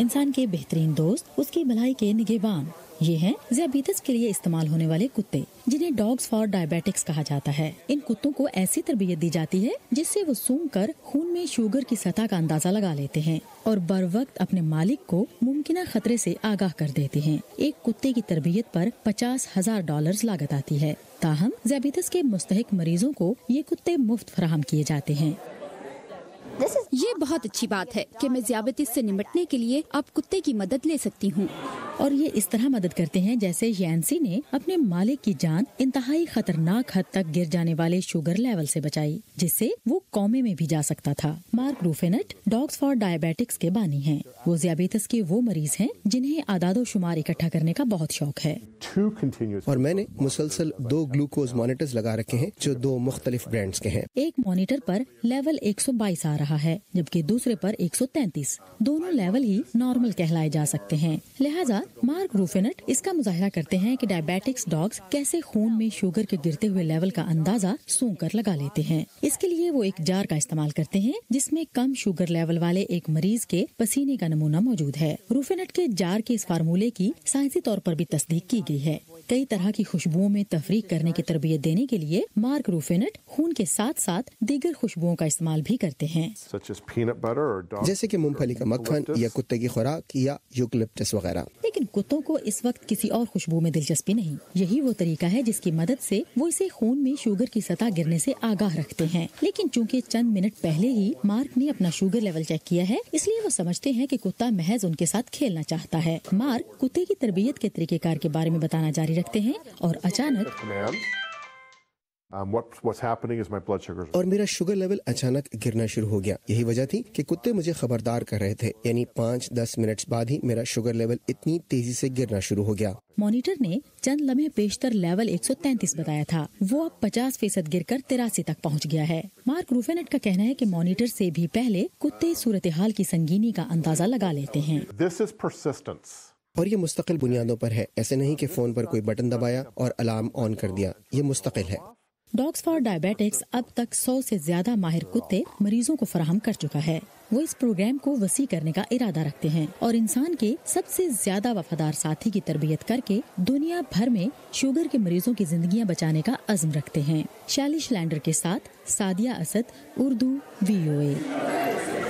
इंसान के बेहतरीन दोस्त, उसकी भलाई के निगहबान। ये हैं ज़ियाबीतस के लिए इस्तेमाल होने वाले कुत्ते, जिन्हें डॉग्स फॉर डायबिटिक्स कहा जाता है। इन कुत्तों को ऐसी तरबियत दी जाती है जिससे वो सूंघ कर खून में शुगर की सतह का अंदाजा लगा लेते हैं और बर वक्त अपने मालिक को मुमकिन खतरे से आगाह कर देते हैं। एक कुत्ते की तरबियत पर $50,000 लागत आती है। ताहम ज़ियाबीतस के मुस्तहिक मरीजों को ये कुत्ते मुफ्त फराहम किए जाते हैं। ये बहुत अच्छी बात है कि मैं ज़ियाबीतस से निपटने के लिए अब कुत्ते की मदद ले सकती हूँ। और ये इस तरह मदद करते हैं जैसे यैंसी ने अपने मालिक की जान इंतहाई खतरनाक हद तक गिर जाने वाले शुगर लेवल से बचाई, जिससे वो कोमे में भी जा सकता था। मार्क रूफेनेट डॉग्स फॉर डायबिटिक्स के बानी हैं। वो ज़ियाबीतस के वो मरीज हैं जिन्हें आदादो शुमार इकट्ठा करने का बहुत शौक है। और मैंने मुसलसल 2 ग्लूकोज मॉनिटर्स लगा रखे हैं जो 2 मुख्तलिफ ब्रांड्स के हैं। एक मॉनिटर पर लेवल 122 आ रहा है, जबकि दूसरे पर 133। दोनों लेवल ही नॉर्मल कहलाए जा सकते हैं। लिहाजा मार्क रूफेनेट इसका मुजाहिरा करते हैं कि डायबिटिक्स डॉग्स कैसे खून में शुगर के गिरते हुए लेवल का अंदाजा सूंघ कर लगा लेते हैं। इसके लिए वो एक जार का इस्तेमाल करते हैं जिसमें कम शुगर लेवल वाले एक मरीज के पसीने का नमूना मौजूद है। रूफेनेट के जार के इस फार्मूले की साइंसी तौर पर भी तस्दीक की गई है। कई तरह की खुशबुओं में तफरीक करने की तरबियत देने के लिए मार्क रूफेनेट खून के साथ साथ दीगर खुशबुओं का इस्तेमाल भी करते हैं, जैसे कि मूंगफली का मक्खन या कुत्ते की खुराक या यूकलिप्टस वगैरह। लेकिन कुत्तों को इस वक्त किसी और खुशबू में दिलचस्पी नहीं। यही वो तरीका है जिसकी मदद से वो इसे खून में शुगर की सतह गिरने से आगाह रखते हैं। लेकिन चूंकि चंद मिनट पहले ही मार्क ने अपना शुगर लेवल चेक किया है, इसलिए वो समझते हैं कि कुत्ता महज उनके साथ खेलना चाहता है। मार्क कुत्ते की तरबियत के तरीकेकार के बारे में बताना जारी रखते हैं और अचानक और मेरा शुगर लेवल अचानक गिरना शुरू हो गया। यही वजह थी कि कुत्ते मुझे खबरदार कर रहे थे, यानी 5-10 मिनट बाद ही मेरा शुगर लेवल इतनी तेजी से गिरना शुरू हो गया। मॉनिटर ने चंद लम्हे पेशतर लेवल 133 बताया था। वो अब 50% गिरकर 83 तक पहुंच गया है। मार्क रूफेनेट का कहना है कि मॉनिटर से भी पहले कुत्ते सूरत हाल की संगीनी का अंदाजा लगा लेते हैं। और ये मुस्तकिल बुनियादों पर है। ऐसे नहीं कि फोन पर कोई बटन दबाया और अलार्म ऑन कर दिया। ये मुस्तकिल है। डॉग्स फॉर डायबिटिक्स अब तक 100 से ज्यादा माहिर कुत्ते मरीजों को फराहम कर चुका है। वो इस प्रोग्राम को वसी करने का इरादा रखते हैं और इंसान के सबसे ज्यादा वफादार साथी की तरबियत करके दुनिया भर में शुगर के मरीजों की जिंदगियां बचाने का अज़्म रखते हैं। शैलिश लैंडर के साथ सादिया असद, उर्दू, VOA।